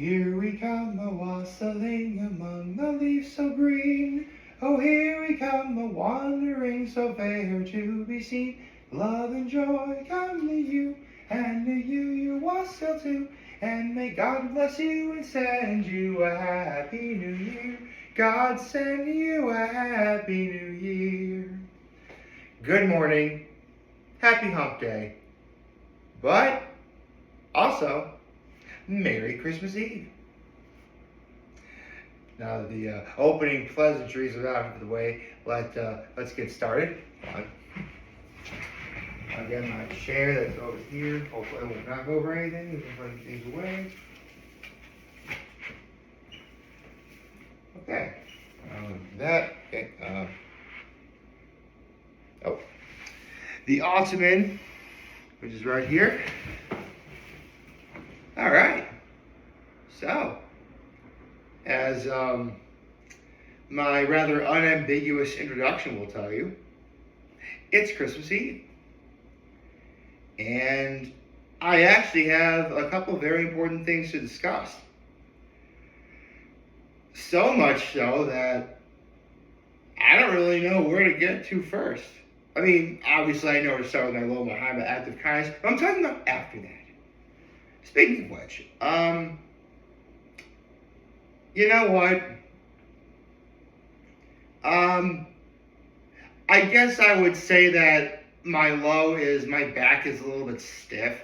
Here we come a-wassailing among the leaves so green. Oh, here we come a-wandering so fair to be seen. Love and joy come to you, and to you your wassail too. And may God bless you and send you a happy new year. God send you a happy new year. Good morning. Happy hump day. But also, Merry Christmas Eve. Now that the opening pleasantries are out of the way, let's get started. I've got my chair that's over here. Hopefully I won't knock over anything. We can put things away. Okay. The ottoman, which is right here. All right. So, as my rather unambiguous introduction will tell you, it's Christmas Eve. And I actually have a couple of very important things to discuss. So much so that I don't really know where to get to first. I mean, obviously I know to start with my low Muhammad act of kindness, but I'm talking about after that. Speaking of which, you know what? I guess I would say that my low is my back is a little bit stiff,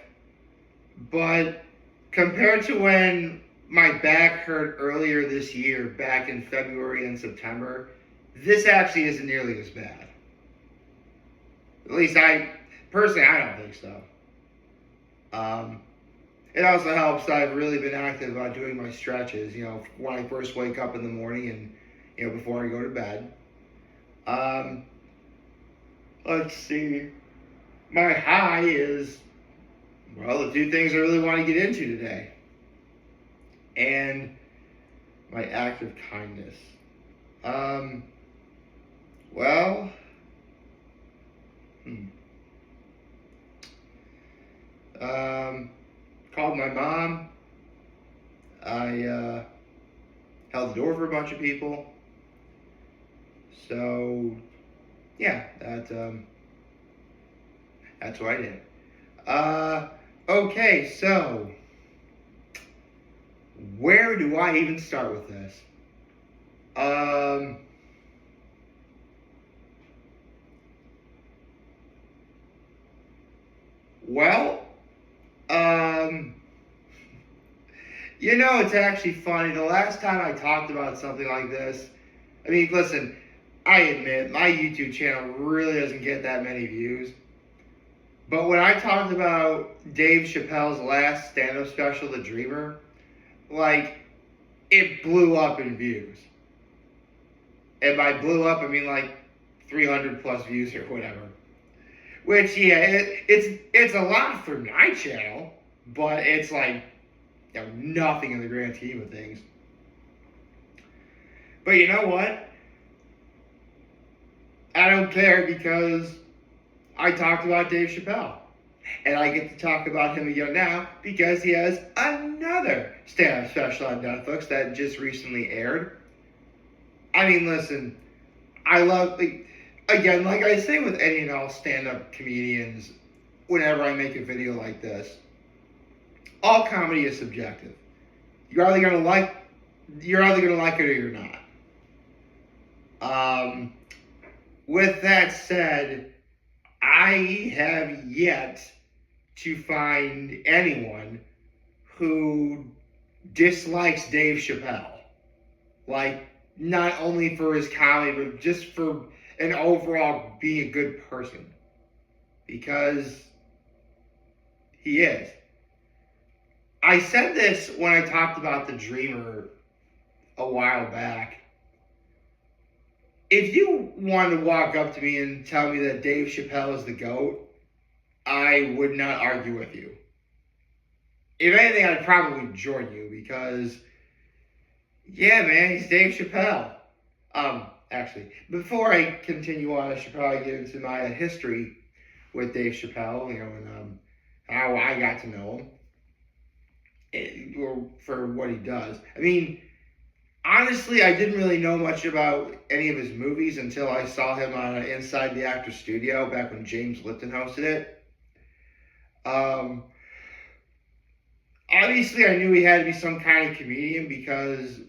but compared to when my back hurt earlier this year, back in February and September, this actually isn't nearly as bad. At least I don't think so. It also helps that I've really been active about doing my stretches, when I first wake up in the morning and, before I go to bed. Let's see. My high is, the two things I really want to get into today. And my act of kindness. Called my mom. I held the door for a bunch of people. So, yeah, that's what I did. Okay, so where do I even start with this? It's actually funny. The last time I talked about something like this, I mean, listen, I admit my YouTube channel really doesn't get that many views. But when I talked about Dave Chappelle's last stand-up special, The Dreamer, it blew up in views. And by blew up, I mean 300 plus views or whatever. Which, yeah, it's a lot for my channel, but it's nothing in the grand scheme of things. But you know what? I don't care because I talked about Dave Chappelle. And I get to talk about him again now because he has another stand-up special on Netflix that just recently aired. I mean, listen, I love, again, like I say with any and all stand-up comedians, whenever I make a video like this, all comedy is subjective. You're either gonna like it or you're not. With that said, I have yet to find anyone who dislikes Dave Chappelle. Not only for his comedy, but just for an overall being a good person. Because he is. I said this when I talked about The Dreamer a while back. If you wanted to walk up to me and tell me that Dave Chappelle is the GOAT, I would not argue with you. If anything, I'd probably join you because, yeah, man, he's Dave Chappelle. Actually, before I continue on, I should probably get into my history with Dave Chappelle, and how I got to know him. or for what he does. I mean, honestly, I didn't really know much about any of his movies until I saw him on Inside the Actor Studio back when James Lipton hosted it. Um, Obviously, I knew he had to be some kind of comedian because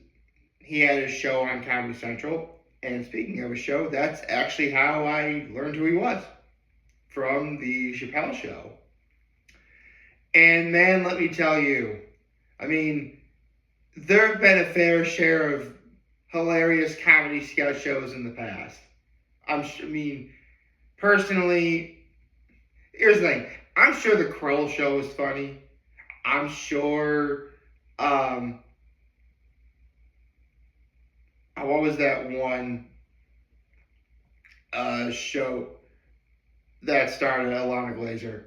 he had his show on Comedy Central. And speaking of a show, that's actually how I learned who he was, from the Chappelle show. And man, let me tell you, I mean, there have been a fair share of hilarious comedy sketch shows in the past. I mean, personally, here's the thing. I'm sure the Kroll show is funny. I'm sure, what was that one show that started Alana Glazer?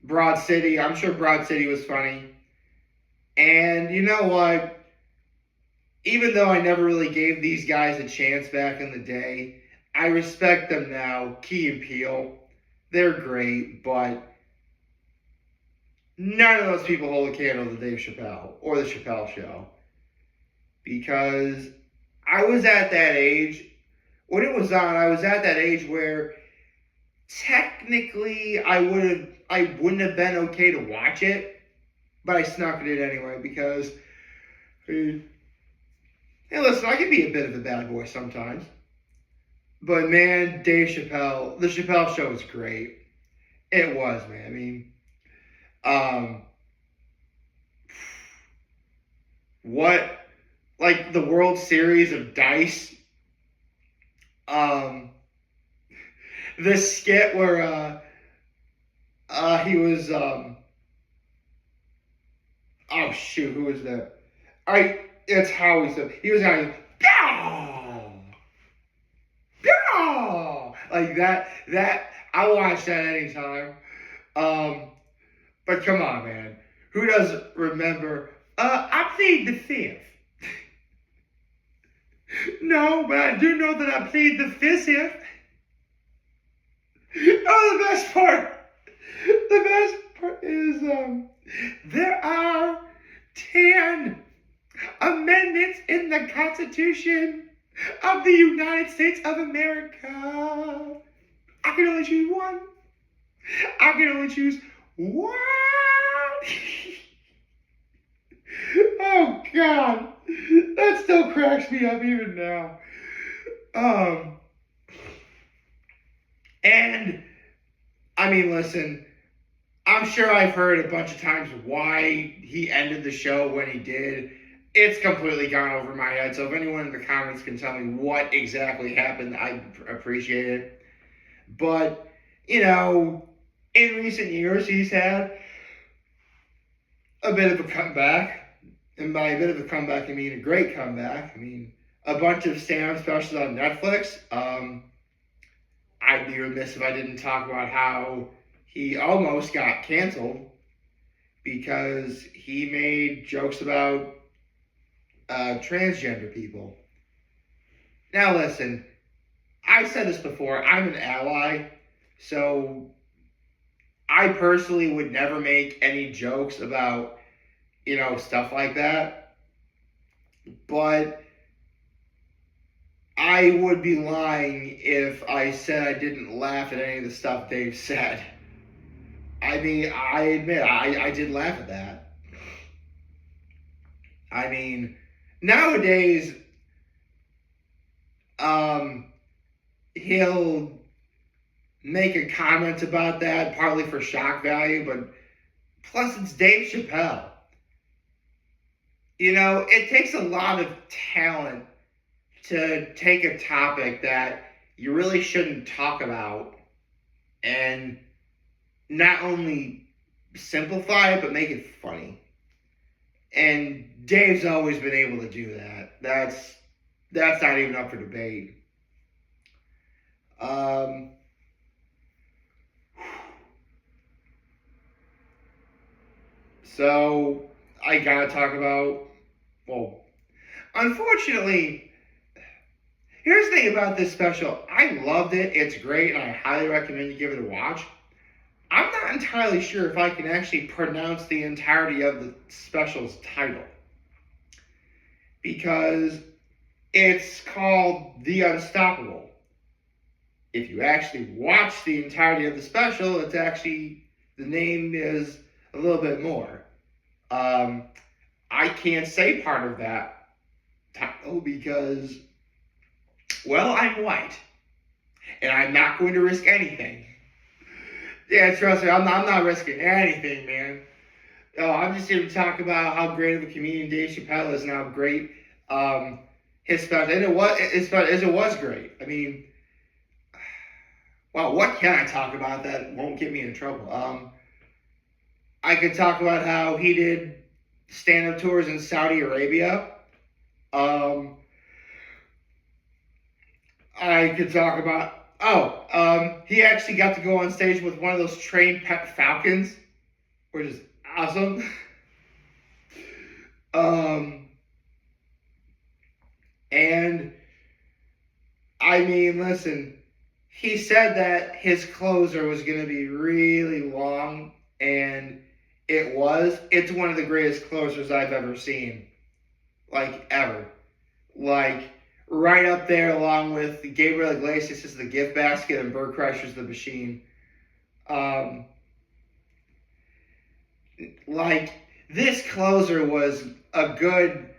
Broad City. I'm sure Broad City was funny. And you know what? Even though I never really gave these guys a chance back in the day, I respect them now. Key and Peele, they're great, but none of those people hold a candle to Dave Chappelle or the Chappelle Show. Because I was at that age, when it was on, I was at that age where technically I wouldn't have been okay to watch it, but I snuck it in anyway because, hey, listen, I can be a bit of a bad boy sometimes. But man, Dave Chappelle, the Chappelle Show was great. It was, man. I mean, what, like the World Series of Dice, this skit where he was oh shoot, who was that? It's Howie. So he was kind of like that. I watch that anytime. But come on, man, who doesn't remember? I played the fifth. No, but I do know that I played the fifth. Oh, the best part. The best part is there are 10 amendments in the Constitution of the United States of America. I can only choose one. I can only choose one. Oh God, that still cracks me up even now. And I mean, listen, I'm sure I've heard a bunch of times why he ended the show when he did. It's completely gone over my head. So if anyone in the comments can tell me what exactly happened, I'd appreciate it. But, you know, in recent years, he's had a bit of a comeback. And by a bit of a comeback, I mean a great comeback. I mean, a bunch of stand-up specials on Netflix. I'd be remiss if I didn't talk about how he almost got canceled because he made jokes about transgender people. Now listen, I've said this before, I'm an ally, so I personally would never make any jokes about, stuff like that. But I would be lying if I said I didn't laugh at any of the stuff Dave said. I mean, I admit, I did laugh at that. I mean, nowadays, he'll make a comment about that, partly for shock value, but plus it's Dave Chappelle. It takes a lot of talent to take a topic that you really shouldn't talk about and not only simplify it, but make it funny. And Dave's always been able to do that. That's not even up for debate. So I gotta talk about, unfortunately, here's the thing about this special. I loved it. It's great, and I highly recommend you give it a watch. I'm not entirely sure if I can actually pronounce the entirety of the special's title, because it's called The Unstoppable. If you actually watch the entirety of the special, it's actually, the name is a little bit more. I can't say part of that title because, well, I'm white, and I'm not going to risk anything. Yeah, trust me, I'm not risking anything, man. Oh, I'm just here to talk about how great of a comedian Dave Chappelle is and how great his special, and it was great. I mean, well, what can I talk about that won't get me in trouble? I could talk about how he did stand-up tours in Saudi Arabia. Um, I could talk about, he actually got to go on stage with one of those trained pet falcons, which is awesome. And I mean, listen, he said that his closer was going to be really long, and it was. It's one of the greatest closers I've ever seen. Like, ever. Like, right up there along with Gabriel Iglesias' The Gift Basket and Bert Kreischer's The Machine. Like, this closer was a good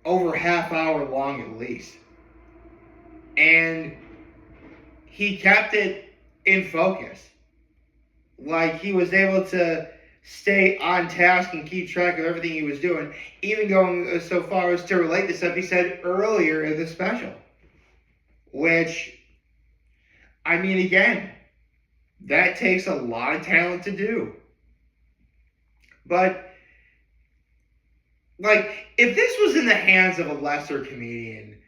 over half hour long at least. And he kept it in focus. Like, he was able to stay on task and keep track of everything he was doing, even going so far as to relate to stuff he said earlier in the special. Which, I mean, again, that takes a lot of talent to do. But, like, if this was in the hands of a lesser comedian,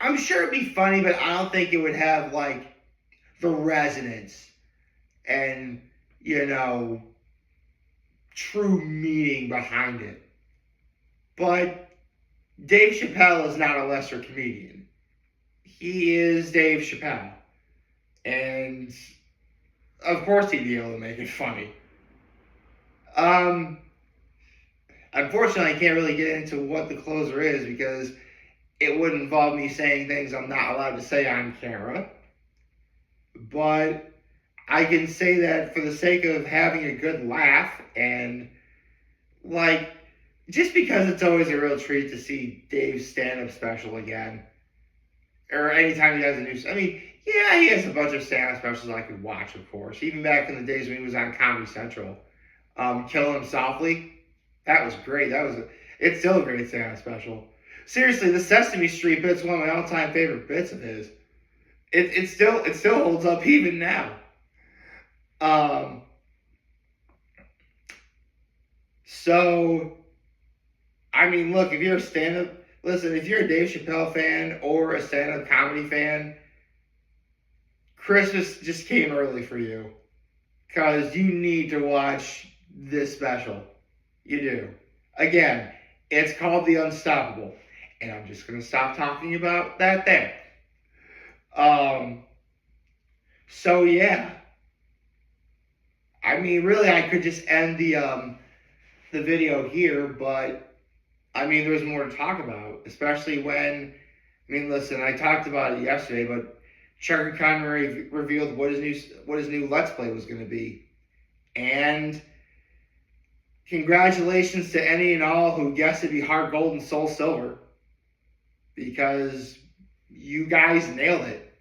I'm sure it'd be funny, but I don't think it would have, like, the resonance and, you know, true meaning behind it. But Dave Chappelle is not a lesser comedian. He is Dave Chappelle. And of course he'd be able to make it funny. Unfortunately, I can't really get into what the closer is because it would involve me saying things I'm not allowed to say on camera. But I can say that for the sake of having a good laugh, and like, just because it's always a real treat to see Dave's stand-up special again, or anytime he has a new, I mean, yeah, he has a bunch of stand-up specials I could watch, of course, even back in the days when he was on Comedy Central. Killing Him Softly, that was great. It's still a great stand-up special. Seriously, the Sesame Street bit's one of my all-time favorite bits of his. It still holds up even now. So, I mean, look, if you're a stand-up, listen, if you're a Dave Chappelle fan or a stand-up comedy fan, Christmas just came early for you. Because you need to watch this special. You do. Again, it's called The Unstoppable. And I'm just going to stop talking about that there. So yeah. I mean, really, I could just end the video here, but I mean, there's more to talk about, especially when, I mean, listen, I talked about it yesterday, but Chuck Connery revealed what his new Let's Play was going to be, and congratulations to any and all who guessed it'd be Heart Gold and Soul Silver, because you guys nailed it.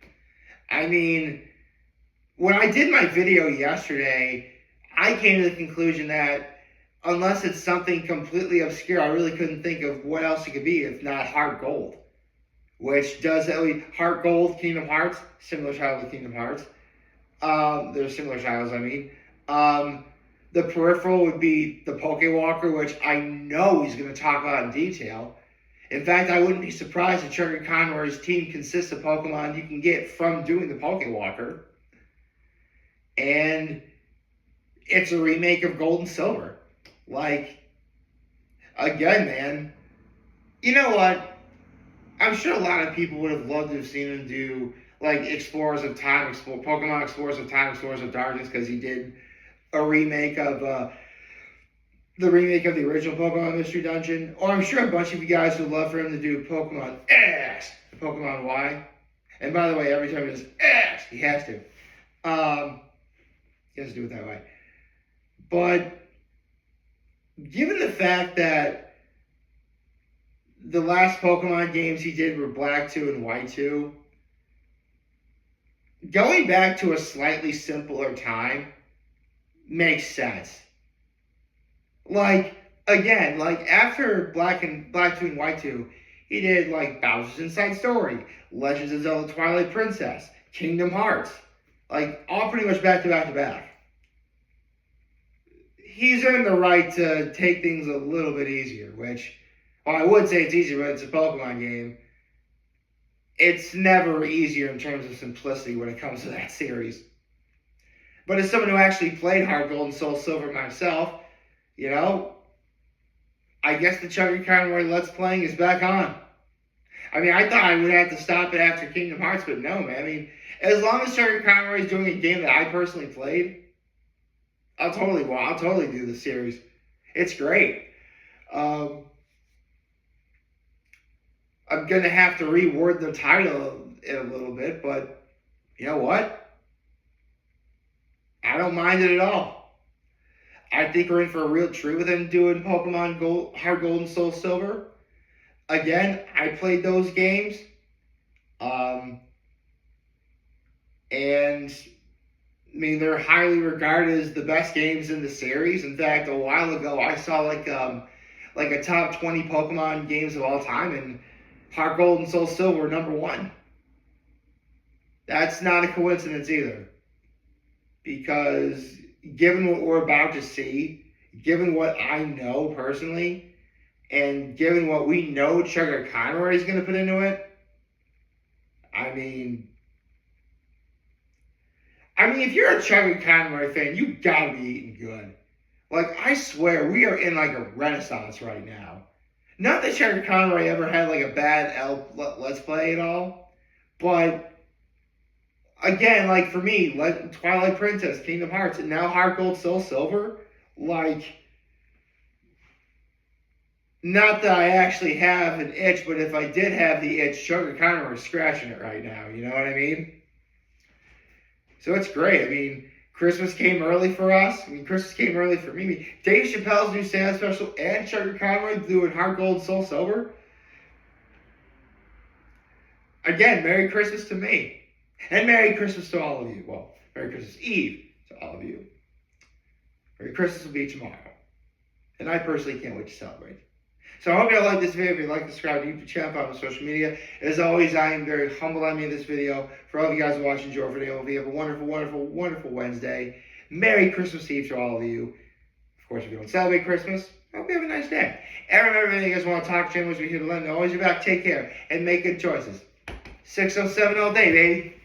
I mean, when I did my video yesterday, I came to the conclusion that unless it's something completely obscure, I really couldn't think of what else it could be if not Heart Gold. Which does, at least, Heart Gold, Kingdom Hearts, similar title to Kingdom Hearts. They're similar titles, I mean. The peripheral would be the Pokewalker, which I know he's going to talk about in detail. In fact, I wouldn't be surprised if Trevor Conroy's team consists of Pokemon you can get from doing the Pokewalker. And it's a remake of Gold and Silver. Like, again, man, you know what? I'm sure a lot of people would have loved to have seen him do, like, Explorers of Time, Pokemon Explorers of Time, Explorers of Darkness, because he did a remake of the remake of the original Pokemon Mystery Dungeon, or I'm sure a bunch of you guys would love for him to do Pokemon X, Pokemon Y. And by the way, every time he does X, he has to. He has to do it that way. But given the fact that the last Pokemon games he did were Black 2 and White 2, going back to a slightly simpler time makes sense. Like, again, like after Black 2 and White 2, he did like Bowser's Inside Story, Legends of Zelda Twilight Princess, Kingdom Hearts, like all pretty much back to back to back. He's earned the right to take things a little bit easier, which, well, I would say it's easier, but it's a Pokemon game. It's never easier in terms of simplicity when it comes to that series. But as someone who actually played Heart Gold and Soul Silver myself, you know, I guess the Chugga Conroy Let's Playing is back on. I mean, I thought I would have to stop it after Kingdom Hearts, but no, man. I mean, as long as Chugga Conroy is doing a game that I personally played, I'll totally do the series. It's great. I'm going to have to reword the title a little bit, but you know what? I don't mind it at all. I think we're in for a real treat with him doing Pokemon Gold, Heart Gold and Soul Silver. Again, I played those games. And I mean, they're highly regarded as the best games in the series. In fact, a while ago, I saw like a top 20 Pokemon games of all time, and Heart Gold and Soul Silver were number 1. That's not a coincidence either. Because given what we're about to see, given what I know personally, and given what we know Chugga Conroy is going to put into it, I mean, if you're a Chugga Conroy fan, you gotta be eating good. Like, I swear, we are in like a renaissance right now. Not that Chugga Conroy ever had like a bad Let's Play at all, but again, like for me, like Twilight Princess, Kingdom Hearts, and now Heart Gold, Soul Silver, like, not that I actually have an itch, but if I did have the itch, Chugga Conroy is scratching it right now, you know what I mean? So it's great. I mean, Christmas came early for us. I mean, Christmas came early for me. I mean, Dave Chappelle's new Santa special and Chugga Conroy doing Heart Gold, Soul Silver. Again, Merry Christmas to me. And Merry Christmas to all of you. Well, Merry Christmas Eve to all of you. Merry Christmas will be tomorrow. And I personally can't wait to celebrate. So I hope you like this video. If you'd like to subscribe to the YouTube channel, follow me on social media. As always, I am very humbled I made this video. For all of you guys who watch and enjoy our video, hope you have a wonderful, wonderful, wonderful Wednesday. Merry Christmas Eve to all of you. Of course, if you don't celebrate Christmas, I hope you have a nice day. And remember, if you guys want to talk to channels, we're here to lend. Always your back. Take care and make good choices. 607 all day, baby.